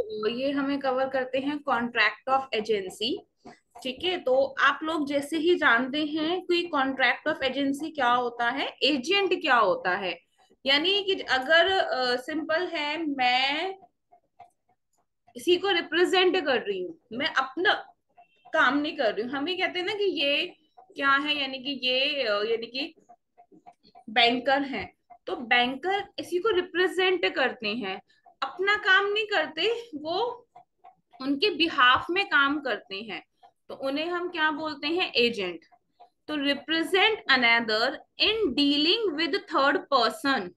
तो ये हमें कवर करते हैं कॉन्ट्रैक्ट ऑफ एजेंसी। ठीक है, तो आप लोग जैसे ही जानते हैं कि कॉन्ट्रैक्ट ऑफ एजेंसी क्या होता है, एजेंट क्या होता है। यानी कि अगर सिंपल है, मैं किसी को रिप्रेजेंट कर रही हूँ, मैं अपना काम नहीं कर रही हूँ। हम ये कहते हैं ना कि ये क्या है, यानी कि ये यानी कि बैंकर हैं। तो बैंकर इसी को रिप्रेजेंट करते हैं, अपना काम नहीं करते, वो उनके बिहाफ में काम करते हैं। तो उन्हें हम क्या बोलते हैं, एजेंट। तो represent another in dealing with third person.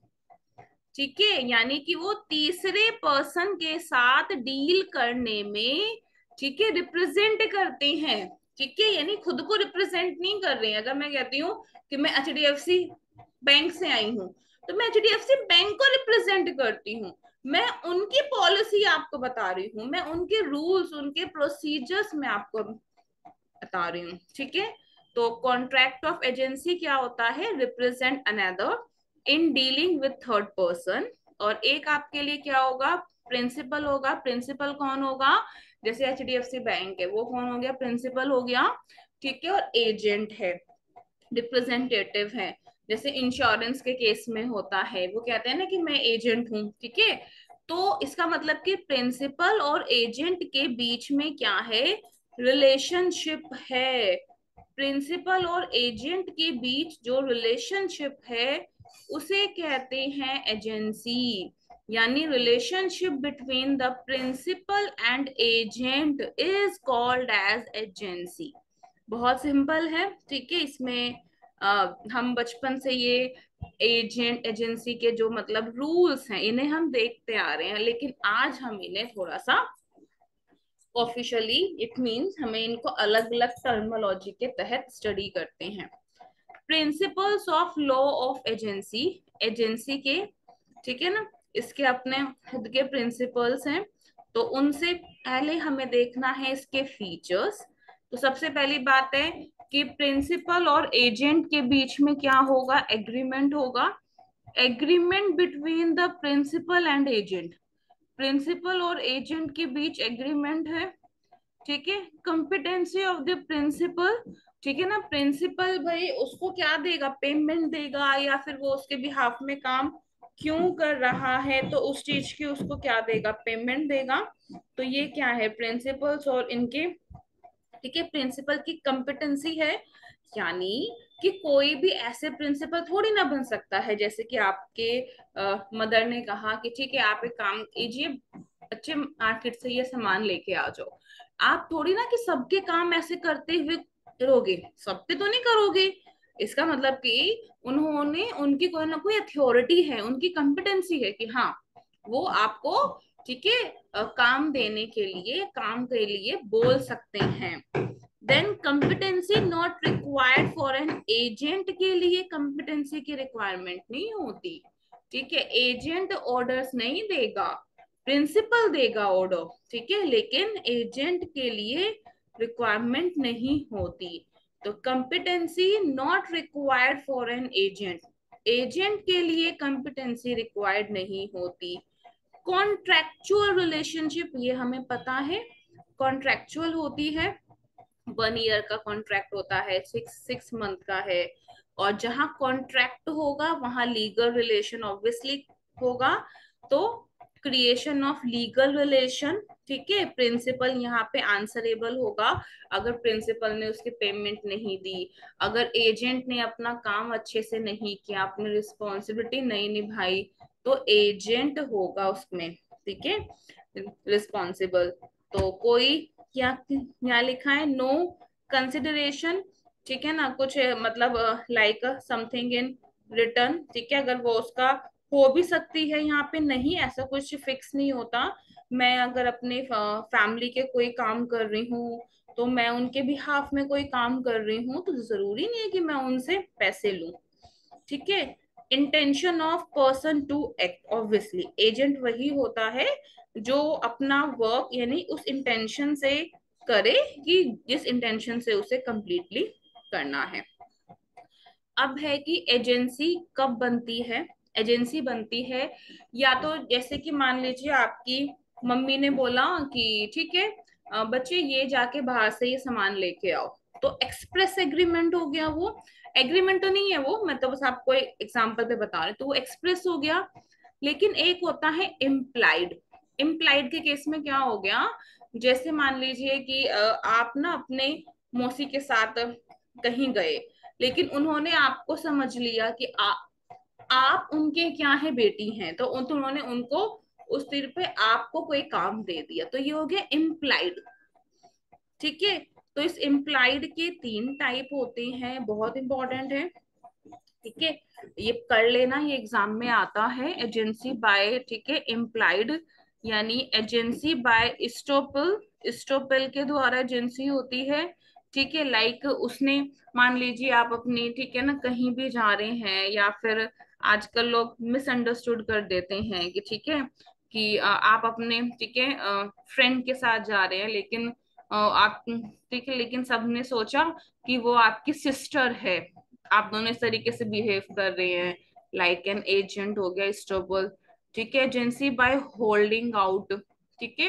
ठीक है, यानी कि वो तीसरे पर्सन के साथ डील करने में, ठीक है, रिप्रेजेंट करते हैं। ठीक है, यानी खुद को रिप्रेजेंट नहीं कर रहे हैं। अगर मैं कहती हूँ कि मैं एचडीएफसी बैंक से आई हूँ, तो मैं एचडीएफसी बैंक को रिप्रेजेंट करती हूँ। मैं उनकी पॉलिसी आपको बता रही हूँ, मैं उनके रूल्स, उनके प्रोसीजर्स में आपको बता रही हूँ। ठीक है, तो कॉन्ट्रैक्ट ऑफ एजेंसी क्या होता है, represent another in dealing with third person. और एक आपके लिए क्या होगा, प्रिंसिपल होगा। प्रिंसिपल कौन होगा, जैसे एचडीएफसी बैंक है, वो कौन हो गया, प्रिंसिपल हो गया। ठीक है, और एजेंट है, रिप्रेजेंटेटिव है। जैसे इंश्योरेंस के केस में होता है, वो कहते हैं ना कि मैं एजेंट हूँ। ठीक है, तो इसका मतलब कि प्रिंसिपल और एजेंट के बीच में क्या है, रिलेशनशिप है। प्रिंसिपल और एजेंट के बीच जो रिलेशनशिप है उसे कहते हैं एजेंसी। यानी relationship between the principal and agent is called as agency. बहुत सिंपल है। ठीक है, इसमें हम बचपन से ये एजेंट एजेंसी के जो मतलब रूल्स हैं, इन्हें हम देखते आ रहे हैं, लेकिन आज हम इन्हें थोड़ा सा ऑफिशियली, इट मींस हमें इनको अलग अलग टर्मिनोलॉजी के तहत स्टडी करते हैं। Principles of law of agency, agency के, ठीक है ना, इसके अपने खुद के प्रिंसिपल्स हैं। तो उनसे पहले हमें देखना है इसके फीचर्स। तो सबसे पहली बात है कि प्रिंसिपल और एजेंट के बीच में क्या होगा, एग्रीमेंट होगा। Agreement between the principal and agent, principal और एजेंट के बीच एग्रीमेंट है। ठीक है, कॉम्पिटेंसी ऑफ द प्रिंसिपल, ठीक है ना, प्रिंसिपल भाई उसको क्या देगा, पेमेंट देगा, या फिर वो उसके बिहाफ में काम क्यों कर रहा है, तो उस चीज की उसको क्या देगा, पेमेंट देगा। तो ये क्या है, प्रिंसिपल्स और इनके, ठीक है, प्रिंसिपल की कॉम्पिटेंसी है। यानी कि कोई भी ऐसे प्रिंसिपल थोड़ी ना बन सकता है, जैसे कि आपके मदर ने कहा कि ठीक है आप एक काम कीजिए, अच्छे मार्केट से ये सामान लेके आ जाओ। आप थोड़ी ना कि सबके काम ऐसे करते हुए करोगे, सब पे तो नहीं करोगे। इसका मतलब कि उन्होंने, उनकी कोई ना कोई अथॉरिटी है, उनकी कॉम्पिटेंसी है कि हाँ वो आपको, ठीक है, काम देने के लिए, काम के लिए बोल सकते हैं। Then competency not required for an agent, के लिए कंपिटेंसी की रिक्वायरमेंट नहीं होती। ठीक है, एजेंट ऑर्डर्स नहीं देगा, प्रिंसिपल देगा ऑर्डर। ठीक है, लेकिन एजेंट के लिए रिक्वायरमेंट नहीं होती। तो competency not required for an agent, agent के लिए कंपिटेंसी रिक्वायर्ड नहीं होती। कॉन्ट्रैक्चुअल रिलेशनशिप, ये हमें पता है, कॉन्ट्रैक्चुअल होती है। 1 ईयर का कॉन्ट्रैक्ट होता है, 6 मंथ का है। और जहां कॉन्ट्रैक्ट होगा वहां लीगल रिलेशन ऑब्वियसली होगा। तो क्रिएशन ऑफ लीगल रिलेशन, ठीक है, प्रिंसिपल यहाँ पे आंसरेबल होगा अगर प्रिंसिपल ने उसकी पेमेंट नहीं दी, अगर एजेंट ने अपना काम अच्छे से नहीं किया, अपनी रिस्पॉन्सिबिलिटी नहीं निभाई, तो एजेंट होगा उसमें, ठीक है, रिस्पॉन्सिबल। तो कोई क्या यहाँ लिखा है, नो कंसिडरेशन, ठीक है ना, कुछ मतलब लाइक समथिंग इन रिटर्न। ठीक है, अगर वो उसका हो भी सकती है, यहाँ पे नहीं, ऐसा कुछ फिक्स नहीं होता। मैं अगर अपने फैमिली के कोई काम कर रही हूँ, तो मैं उनके बिहाफ में कोई काम कर रही हूँ, तो जरूरी नहीं है कि मैं उनसे पैसे लूं। ठीक है, intention of person to act, obviously agent वही होता है जो अपना वर्क यानी उस इंटेंशन से करे कि जिस इंटेंशन से उसे कंप्लीटली करना है। अब है कि एजेंसी कब बनती है, एजेंसी बनती है या तो जैसे कि मान लीजिए आपकी मम्मी ने बोला कि ठीक है बच्चे ये जाके बाहर से ये सामान लेके आओ, तो एक्सप्रेस एग्रीमेंट हो गया वो। एग्रीमेंट तो नहीं है वो, मैं तो बस आपको एक एग्जांपल पे बता रही हूँ, तो वो एक्सप्रेस हो गया। लेकिन एक होता है इम्प्लाइड। इम्प्लाइड के केस में क्या हो गया, जैसे मान लीजिए कि आप ना अपने मौसी के साथ कहीं गए, लेकिन उन्होंने आपको समझ लिया कि आप उनके क्या है बेटी हैं, तो उन्होंने उनको उस तीर पे आपको कोई काम दे दिया, तो ये हो गया इम्प्लाइड। ठीक है, तो इस इम्प्लाइड के तीन टाइप होते हैं, बहुत इंपॉर्टेंट है। ठीक है, ये कर लेना, ये एग्जाम में आता है। एजेंसी बाय, ठीक है, इम्प्लाइड यानी एजेंसी बाय स्टोपल, स्टोपल के द्वारा एजेंसी होती है। ठीक है, लाइक उसने, मान लीजिए आप अपनी, ठीक है ना, कहीं भी जा रहे हैं, या फिर आजकल लोग मिसअंडरस्टूड कर देते हैं कि ठीक है कि आप अपने, ठीक है, फ्रेंड के साथ जा रहे हैं, लेकिन आप, ठीक है, लेकिन सबने सोचा कि वो आपकी सिस्टर है, आप दोनों इस तरीके से बिहेव कर रहे हैं, लाइक एन एजेंट हो गया स्टोबल। ठीक है, एजेंसी बाय होल्डिंग आउट। ठीक है,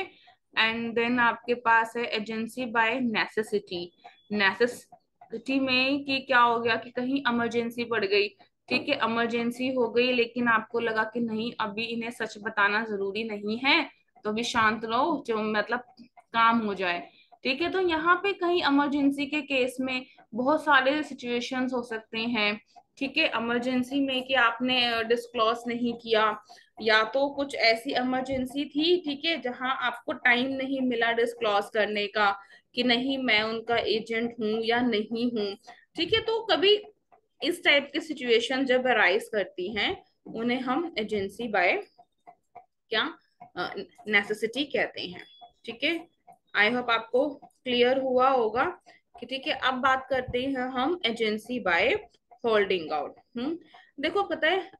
एंड देन आपके पास है एजेंसी बाय नेसेसिटी। नेसेसिटी में कि क्या हो गया कि कहीं इमरजेंसी पड़ गई, ठीक है, इमरजेंसी हो गई, लेकिन आपको लगा कि नहीं अभी इन्हें सच बताना जरूरी नहीं है, तो अभी शांत रहो, जो मतलब काम हो जाए। ठीक है, तो यहाँ पे कहीं इमरजेंसी के केस में बहुत सारे सिचुएशंस हो सकते हैं। ठीक है, इमरजेंसी में कि आपने डिस्क्लोज नहीं किया, या तो कुछ ऐसी इमरजेंसी थी, ठीक है, जहां आपको टाइम नहीं मिला डिस्क्लोज करने का कि नहीं मैं उनका एजेंट हूं या नहीं हूं। ठीक है, तो कभी इस टाइप की सिचुएशन जब अराइज करती हैं, उन्हें हम एजेंसी बाय क्या नेसेसिटी कहते हैं। ठीक है, आई होप आपको क्लियर हुआ होगा कि ठीक है। अब बात करते हैं हम एजेंसी बाय होल्डिंग आउट। देखो पता है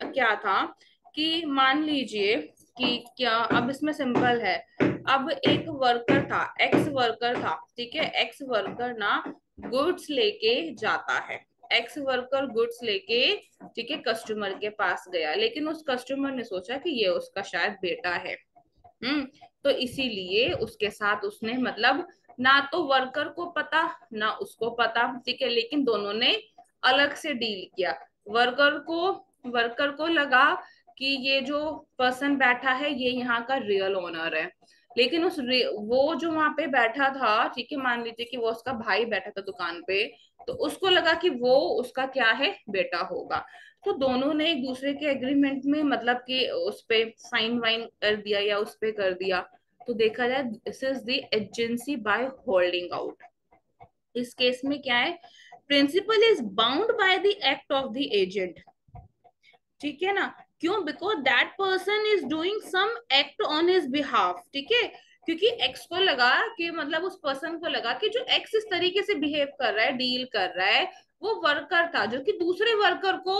क्या था कि मान लीजिए कि क्या, अब इसमें सिंपल है। अब एक वर्कर था, एक्स वर्कर था, ठीक है, एक्स वर्कर ना गुड्स लेके जाता है। एक्स वर्कर गुड्स लेके, ठीक है, कस्टमर के पास गया, लेकिन उस कस्टमर ने सोचा कि ये उसका शायद बेटा है। हम्म तो इसीलिए उसके साथ उसने मतलब, ना तो वर्कर को पता ना उसको पता, ठीक है, लेकिन दोनों ने अलग से डील किया। वर्कर को लगा कि ये जो पर्सन बैठा है ये यहाँ का रियल ओनर है, लेकिन वो जो वहां पे बैठा था, ठीक है, मान लीजिए कि वो उसका भाई बैठा था दुकान पे, तो उसको लगा कि वो उसका क्या है, बेटा होगा। तो दोनों ने एक दूसरे के एग्रीमेंट में मतलब कि उस पे साइन वाइन कर दिया या उस पे कर दिया। तो देखा जाए this is the agency by holding out. इस केस में क्या है, principal is bound by the act of the agent. ठीक है ना, क्यों, because that person is doing some act on his behalf. ठीक है, क्योंकि एक्स को लगा कि मतलब उस पर्सन को लगा कि जो एक्स इस तरीके से बिहेव कर रहा है, डील कर रहा है, वो वर्कर था जो कि दूसरे वर्कर को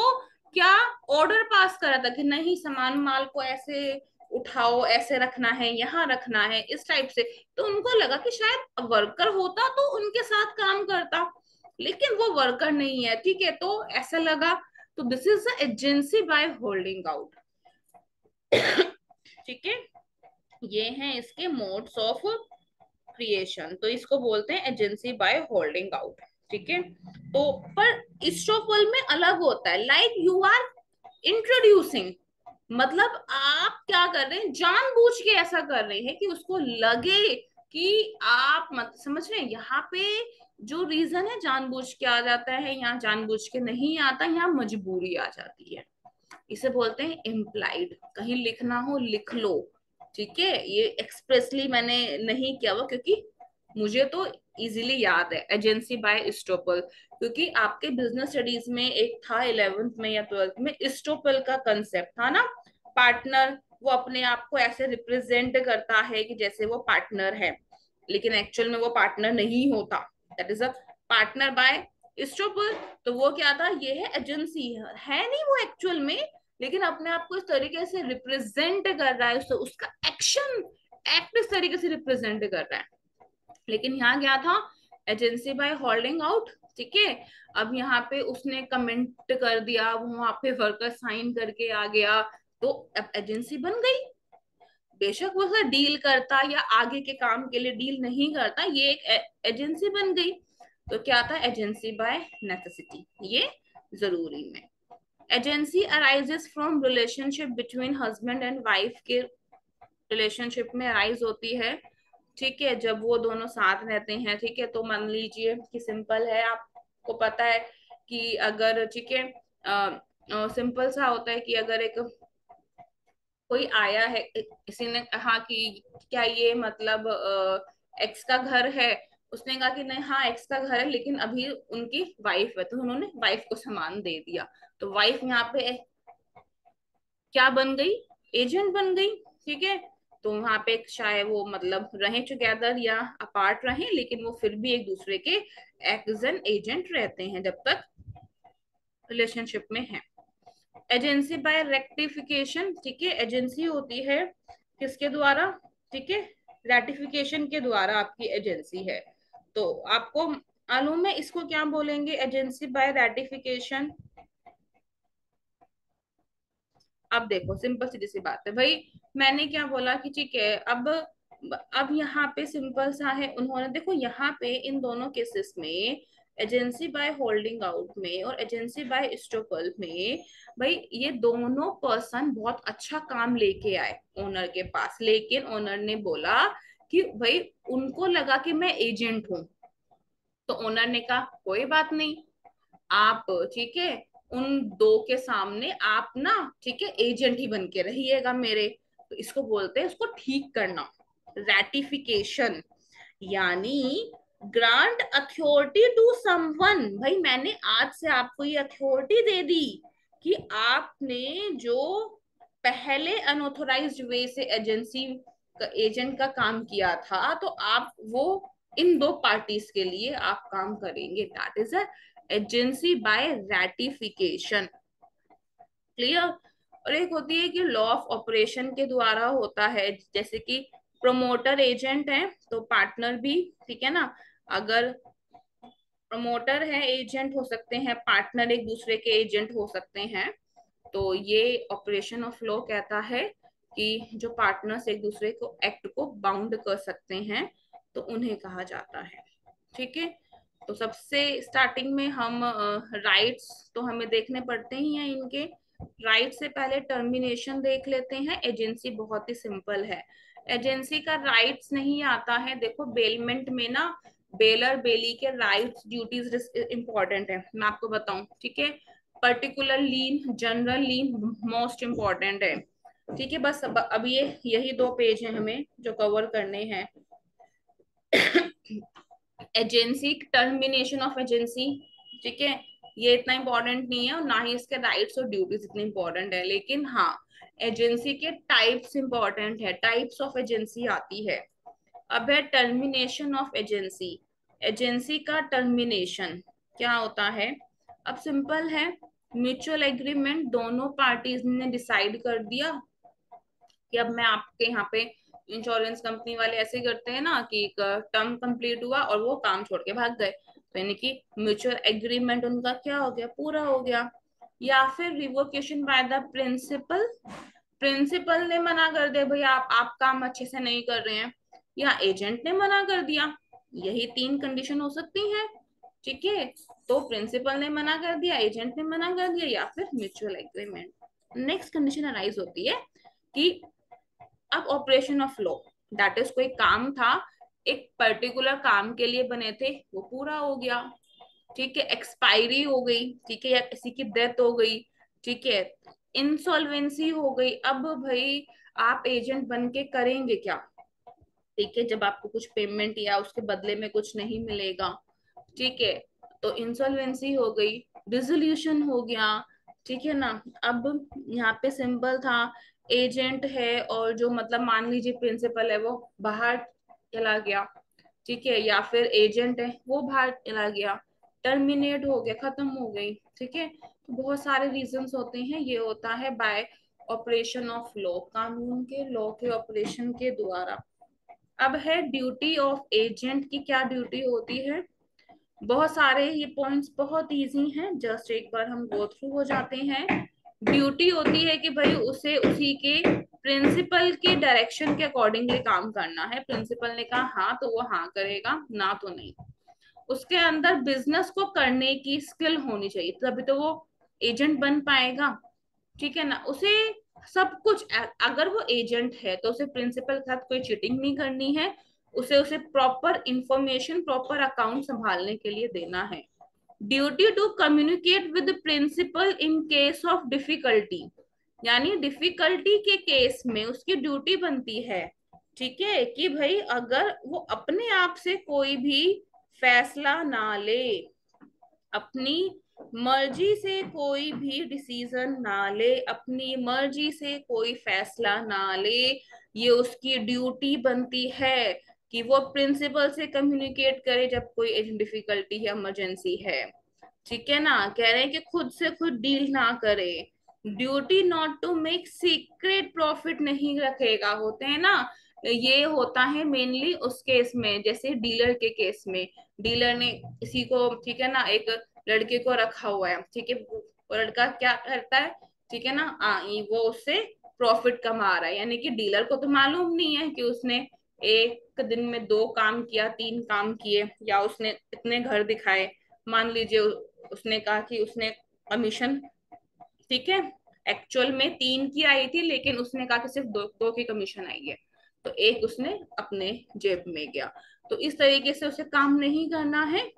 क्या ऑर्डर पास कर रहा था कि नहीं सामान माल को ऐसे उठाओ, ऐसे रखना है, यहाँ रखना है, इस टाइप से। तो उनको लगा कि शायद वर्कर होता तो उनके साथ काम करता, लेकिन वो वर्कर नहीं है। ठीक है, तो ऐसा लगा, तो this is the agency by holding out. ठीक है, ये हैं इसके मोड्स ऑफ क्रिएशन, तो इसको बोलते हैं एजेंसी बाय होल्डिंग आउट। ठीक है, तो पर स्टोफल में अलग होता है, लाइक यू आर इंट्रोड्यूसिंग, मतलब आप क्या कर रहे हैं, जानबूझ के ऐसा कर रहे हैं कि उसको लगे कि आप मत समझ रहे हैं। यहाँ पे जो रीजन है जानबूझ के आ जाता है, यहाँ जानबूझ के नहीं आता, यहाँ मजबूरी आ जाती है। इसे बोलते हैं इम्प्लाइड। कहीं लिखना हो लिख लो। ठीक है, ये एक्सप्रेसली मैंने नहीं किया हुआ क्योंकि मुझे तो इजीली याद है, एजेंसी बाय स्टोपल, क्योंकि आपके बिजनेस स्टडीज में एक था 11th में या 12th में, स्टोपल का कंसेप्ट था ना, पार्टनर। वो अपने आप को ऐसे रिप्रेजेंट करता है कि जैसे वो पार्टनर है, लेकिन एक्चुअल में वो पार्टनर नहीं होता। That is a partner by estoppel. तो वो क्या था, ये है एजेंसी, है नहीं वो एक्चुअल में, लेकिन अपने आप को इस तरीके से रिप्रेजेंट कर रहा है, उसका एक्शन, एक्ट इस तरीके से रिप्रेजेंट कर रहा है। लेकिन यहाँ क्या था, एजेंसी बाय होल्डिंग आउट। ठीक है, अब यहाँ पे उसने कमेंट कर दिया, वो वहां पे वर्कर साइन करके आ गया, तो अब एजेंसी बन गई। बेशक वो उससे डील करता या आगे के काम के लिए डील नहीं करता, ये एक एजेंसी बन गई। तो क्या था, एजेंसी बाय नेसेसिटी, ये जरूरी में। Agency arises from relationship between husband and wife के रिलेशनशिप में अराइज होती है, ठीक है, जब वो दोनों साथ रहते हैं, ठीक है। तो मान लीजिए कि सिंपल है, आपको पता है कि अगर, ठीक है, सिंपल सा होता है कि अगर एक कोई आया है, किसी ने कहा कि क्या ये मतलब एक्स का घर है, उसने कहा कि नहीं, हाँ एक्स का घर है, लेकिन अभी उनकी वाइफ है, तो उन्होंने वाइफ को सामान दे दिया। तो वाइफ यहाँ पे क्या बन गई, एजेंट बन गई, ठीक है। तो वहां पे चाहे वो मतलब रहे टुगेदर या अपार्ट रहे, लेकिन वो फिर भी एक दूसरे के एज एन एजेंट रहते हैं जब तक रिलेशनशिप में है। एजेंसी बाय रेक्टिफिकेशन, ठीक है, एजेंसी होती है किसके द्वारा, ठीक है, रेटिफिकेशन के द्वारा आपकी एजेंसी है। तो आपको मालूम है इसको क्या बोलेंगे, एजेंसी बाय रेटिफिकेशन। अब देखो सिंपल सीधी सी बात है भाई, मैंने क्या बोला कि ठीक है, अब यहाँ पे सिंपल सा है, उन्होंने देखो यहाँ पे इन दोनों केसेस में, एजेंसी बाय होल्डिंग आउट में और एजेंसी बाय एस्टोपल में, भाई ये दोनों पर्सन बहुत अच्छा काम लेके आए ओनर के पास, लेकिन ओनर ने बोला कि भाई उनको लगा कि मैं एजेंट हूं, तो ओनर ने कहा कोई बात नहीं, आप, ठीक है, उन दो के सामने आप ना, ठीक है, एजेंट ही बन के रहिएगा मेरे। तो इसको बोलते हैं, इसको ठीक करना, रैटिफिकेशन, यानी ग्रांट अथॉरिटी टू समवन। भाई मैंने आज से आपको ये अथॉरिटी दे दी कि आपने जो पहले अनऑथोराइज्ड वे से एजेंसी का एजेंट का काम किया था, तो आप वो इन दो पार्टीज के लिए आप काम करेंगे, that is a agency by ratification. Clear. और एक होती है कि लॉ ऑफ ऑपरेशन के द्वारा होता है, जैसे कि प्रमोटर एजेंट है तो पार्टनर भी, ठीक है ना, अगर प्रमोटर है एजेंट हो सकते हैं, पार्टनर एक दूसरे के एजेंट हो सकते हैं। तो ये ऑपरेशन ऑफ लॉ कहता है कि जो पार्टनर्स एक दूसरे को एक्ट को बाउंड कर सकते हैं, तो उन्हें कहा जाता है, ठीक है। तो सबसे स्टार्टिंग में हम राइट्स तो हमें देखने पड़ते ही हैं इनके। राइट से पहले टर्मिनेशन देख लेते हैं। एजेंसी बहुत ही सिंपल है, एजेंसी का राइट्स नहीं आता है। देखो बेलमेंट में ना, बेलर बेली के राइट्स ड्यूटीज इंपॉर्टेंट है, मैं आपको बताऊं, ठीक है। पर्टिकुलर लीन, जनरल लीन मोस्ट इम्पॉर्टेंट है, ठीक है। बस अब ये यही दो पेज हैं हमें जो कवर करने हैं। एजेंसी, टर्मिनेशन ऑफ एजेंसी, ठीक है, ये इतना इंपॉर्टेंट नहीं है और ना ही इसके राइट्स और ड्यूटीज इतने इंपॉर्टेंट है, लेकिन हाँ एजेंसी के टाइप्स इंपॉर्टेंट है, टाइप्स ऑफ एजेंसी आती है। अब है टर्मिनेशन ऑफ एजेंसी। एजेंसी का टर्मिनेशन क्या होता है, अब सिंपल है, म्यूचुअल एग्रीमेंट, दोनों पार्टीज ने डिसाइड कर दिया कि अब मैं आपके यहाँ पे, इंश्योरेंस कंपनी वाले ऐसे करते हैं ना कि एक टर्म कंप्लीट हुआ और वो काम छोड़ के भाग गए, तो यानी कि म्यूचुअल एग्रीमेंट उनका क्या हो गया, पूरा हो गया। या फिर revocation by the principal, principal ने मना कर दिया भाई आप काम अच्छे से नहीं कर रहे हैं, या एजेंट ने मना कर दिया, यही तीन कंडीशन हो सकती हैं, ठीक है। तो प्रिंसिपल ने मना कर दिया, एजेंट ने मना कर दिया, या फिर mutual agreement. Next condition arise होती है कि अब operation of law, that is कोई काम था, एक पर्टिकुलर काम के लिए बने थे, वो पूरा हो गया, ठीक है। एक्सपायरी हो गई, ठीक है, या किसी की डेथ हो गई, ठीक है, इंसॉल्वेंसी हो गई। अब भाई आप एजेंट बन के करेंगे क्या, ठीक है, जब आपको कुछ पेमेंट या उसके बदले में कुछ नहीं मिलेगा, ठीक है। तो इंसॉल्वेंसी हो गई, डिसोल्यूशन हो गया, ठीक है ना। अब यहाँ पे सिंपल था, एजेंट है और जो मतलब मान लीजिए प्रिंसिपल है वो बाहर चला गया, ठीक है, या फिर एजेंट है वो बाहर चला गया, टर्मिनेट हो गया, खत्म हो गई, ठीक है। तो बहुत सारे रीजंस होते हैं, ये होता है बाय ऑपरेशन ऑफ लॉ, कानून के, लॉ के ऑपरेशन के द्वारा। अब है ड्यूटी ऑफ एजेंट की, क्या ड्यूटी होती है, बहुत सारे ये पॉइंट्स बहुत इजी हैं, जस्ट एक बार हम गो थ्रू हो जाते हैं। ड्यूटी होती है कि भाई उसे उसी के प्रिंसिपल के डायरेक्शन के अकॉर्डिंगली काम करना है। प्रिंसिपल ने कहा हाँ तो वो हाँ करेगा, ना तो नहीं। उसके अंदर बिजनेस को करने की स्किल होनी चाहिए, तभी तो वो एजेंट बन पाएगा। ठीक है ना, उसे सब कुछ अगर वो एजेंट है तो उसे प्रिंसिपल के साथ कोई चीटिंग नहीं करनी है। उसे उसे प्रॉपर इंफॉर्मेशन, प्रॉपर अकाउंट संभालने के लिए देना है। Duty to communicate with principal in case of difficulty, यानी डिफिकल्टी के केस में उसकी ड्यूटी बनती है, ठीक है, कि भाई अगर वो अपने आप से कोई भी फैसला ना ले, अपनी मर्जी से कोई भी डिसीजन ना ले, अपनी मर्जी से कोई फैसला ना ले, ये उसकी ड्यूटी बनती है कि वो प्रिंसिपल से कम्युनिकेट करे जब कोई डिफिकल्टी है, इमरजेंसी है। ठीक है ना, कह रहे हैं कि खुद से खुद डील ना करे। Duty not to make secret profit नहीं रखेगा, होते हैं ना, ये होता है मेनली उस केस में, जैसे डीलर के केस में। डीलर ने किसी को, ठीक है ना, एक लड़के को रखा हुआ है, ठीक है, वो लड़का क्या करता है, ठीक है ना, वो उससे प्रॉफिट कमा रहा है, यानी कि डीलर को तो मालूम नहीं है कि उसने एक दिन में 2 काम किया, 3 काम किए, या उसने इतने घर दिखाए। मान लीजिए उसने कहा कि उसने कमीशन, ठीक है, एक्चुअल में 3 की आई थी, लेकिन उसने कहा कि सिर्फ दो की कमीशन आई है, तो एक उसने अपने जेब में गया। तो इस तरीके से उसे काम नहीं करना है।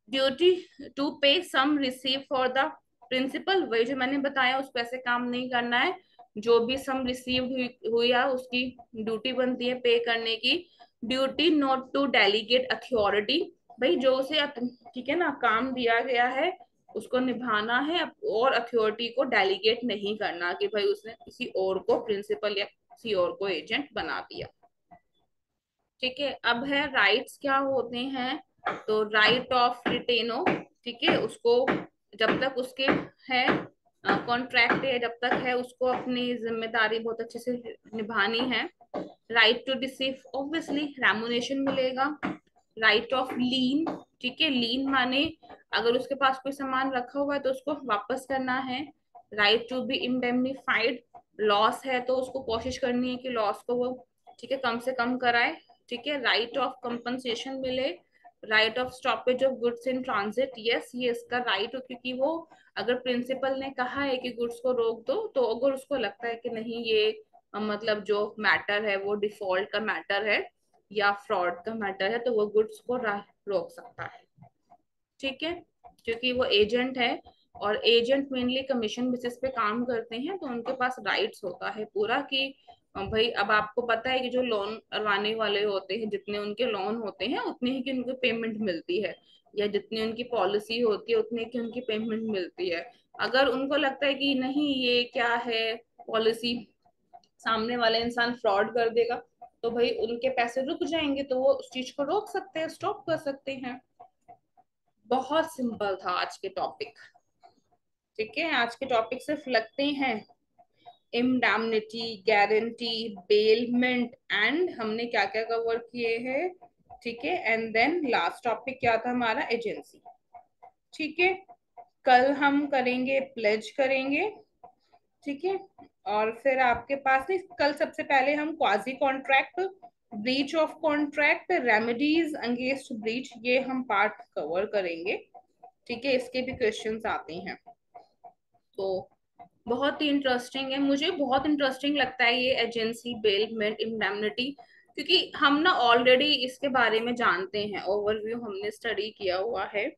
ड्यूटी टू पे सम रिसीव फॉर द प्रिंसिपल, वही जो मैंने बताया, उस पैसे काम नहीं करना है। जो भी सम रिसीव हुई है उसकी ड्यूटी बनती है पे करने की। Duty not to delegate authority, भाई जो उसे, ठीक है ना, काम दिया गया है उसको निभाना है, और अथॉरिटी को डेलीगेट नहीं करना कि भाई उसने किसी और को प्रिंसिपल या किसी और को एजेंट बना दिया। ठीक है, अब है राइट्स क्या होते हैं। तो राइट ऑफ रिटेनो, ठीक है, उसको जब तक उसके है कॉन्ट्रैक्ट है, जब तक है उसको अपनी जिम्मेदारी बहुत अच्छे से निभानी है। Right to receive, obviously remuneration मिलेगा। राइट ऑफ लीन, ठीक है, लीन माने अगर उसके पास कोई सामान रखा हुआ है तो उसको वापस करना है। Right to be indemnified, loss है तो उसको कोशिश करनी है कि लॉस को वो, ठीक है, कम से कम कराए। ठीक है, राइट ऑफ कंपनसेशन मिले। Right of stoppage of goods in transit, yes ये इसका राइट हो, क्योंकि वो अगर प्रिंसिपल ने कहा है कि गुड्स को रोक दो, तो अगर उसको लगता है कि नहीं ये मतलब जो मैटर है वो डिफॉल्ट का मैटर है या फ्रॉड का मैटर है, तो वो गुड्स को रोक सकता है। ठीक है, क्योंकि वो एजेंट है, और एजेंट मेनली कमीशन बेसिस पे काम करते हैं, तो उनके पास राइट्स होता है पूरा कि भाई अब आपको पता है कि जो लोन करवाने वाले होते हैं, जितने उनके लोन होते हैं उतने ही की उनको पेमेंट मिलती है, या जितनी उनकी पॉलिसी होती है उतने की उनकी पेमेंट मिलती है। अगर उनको लगता है कि नहीं ये क्या है पॉलिसी, सामने वाला इंसान फ्रॉड कर देगा, तो भाई उनके पैसे रुक जाएंगे, तो वो उस चीज को रोक सकते हैं, स्टॉप कर सकते हैं। बहुत सिंपल था आज के टॉपिक। ठीक है, आज के टॉपिक सिर्फ लगते हैं इंडैमनिटी, गारंटी, बेलमेंट, एंड हमने क्या क्या कवर किए हैं। ठीक है, एंड देन लास्ट टॉपिक क्या था हमारा, एजेंसी। ठीक है, कल हम करेंगे, प्लेज करेंगे। ठीक है, और फिर आपके पास नहीं, कल सबसे पहले हम quasi contract, breach of contract, remedies against breach, ये हम पार्ट कवर करेंगे। ठीक है, इसके भी क्वेश्चंस आते हैं, तो बहुत ही इंटरेस्टिंग है, मुझे बहुत इंटरेस्टिंग लगता है ये एजेंसी, बेलमेंट, इंडेमनिटी, क्योंकि हम ना ऑलरेडी इसके बारे में जानते हैं, ओवरव्यू हमने स्टडी किया हुआ है।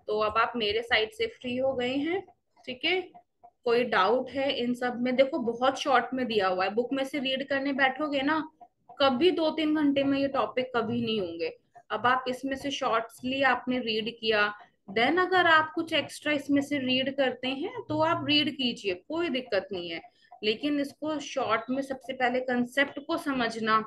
तो अब आप मेरे साइड से फ्री हो गए हैं। ठीक है, कोई डाउट है इन सब में, देखो बहुत शॉर्ट में दिया हुआ है, बुक में से रीड करने बैठोगे ना, कभी 2-3 घंटे में ये टॉपिक कभी नहीं होंगे। अब आप इसमें से शॉर्ट्सली आपने रीड किया, देन अगर आप कुछ एक्स्ट्रा इसमें से रीड करते हैं तो आप रीड कीजिए, कोई दिक्कत नहीं है, लेकिन इसको शॉर्ट में सबसे पहले कंसेप्ट को समझना,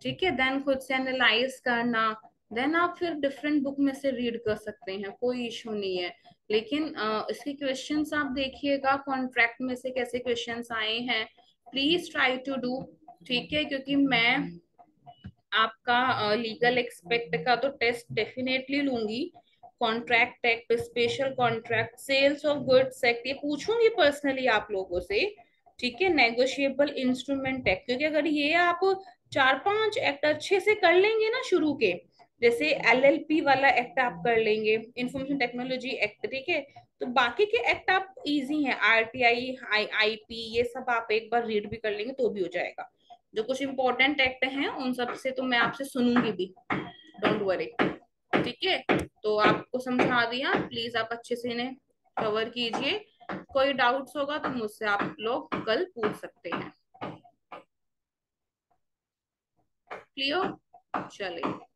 ठीक है, देन खुद से एनालाइज करना, देन आप फिर डिफरेंट बुक में से रीड कर सकते हैं, कोई इशू नहीं है। लेकिन इसके क्वेश्चंस आप देखिएगा कॉन्ट्रैक्ट में से कैसे क्वेश्चंस आए हैं, प्लीज ट्राई टू डू। ठीक है, क्योंकि मैं आपका लीगल एक्सपेक्ट का तो टेस्ट डेफिनेटली लूंगी। Contract act, special contract, sales of goods act, ये पूछूंगी पर्सनली आप लोगों से। ठीक है, नेगोशिएबल इंस्ट्रूमेंट एक्ट, क्योंकि अगर ये आप 4-5 एक्ट अच्छे से कर लेंगे ना शुरू के, जैसे एलएलपी वाला एक्ट आप कर लेंगे, इंफॉर्मेशन टेक्नोलॉजी एक्ट, ठीक है, तो बाकी के एक्ट आप इजी हैं, आरटीआई, आईपी, ये सब आप एक बार रीड भी कर लेंगे तो भी हो जाएगा। जो कुछ इंपॉर्टेंट एक्ट हैं उन सब से तो मैं आपसे सुनूंगी भी, डोंट वरी। ठीक है, तो आपको समझा दिया, प्लीज आप अच्छे से इन्हें कवर कीजिए। कोई डाउट्स होगा तो मुझसे आप लोग कल पूछ सकते हैं। क्लियर? चलिए।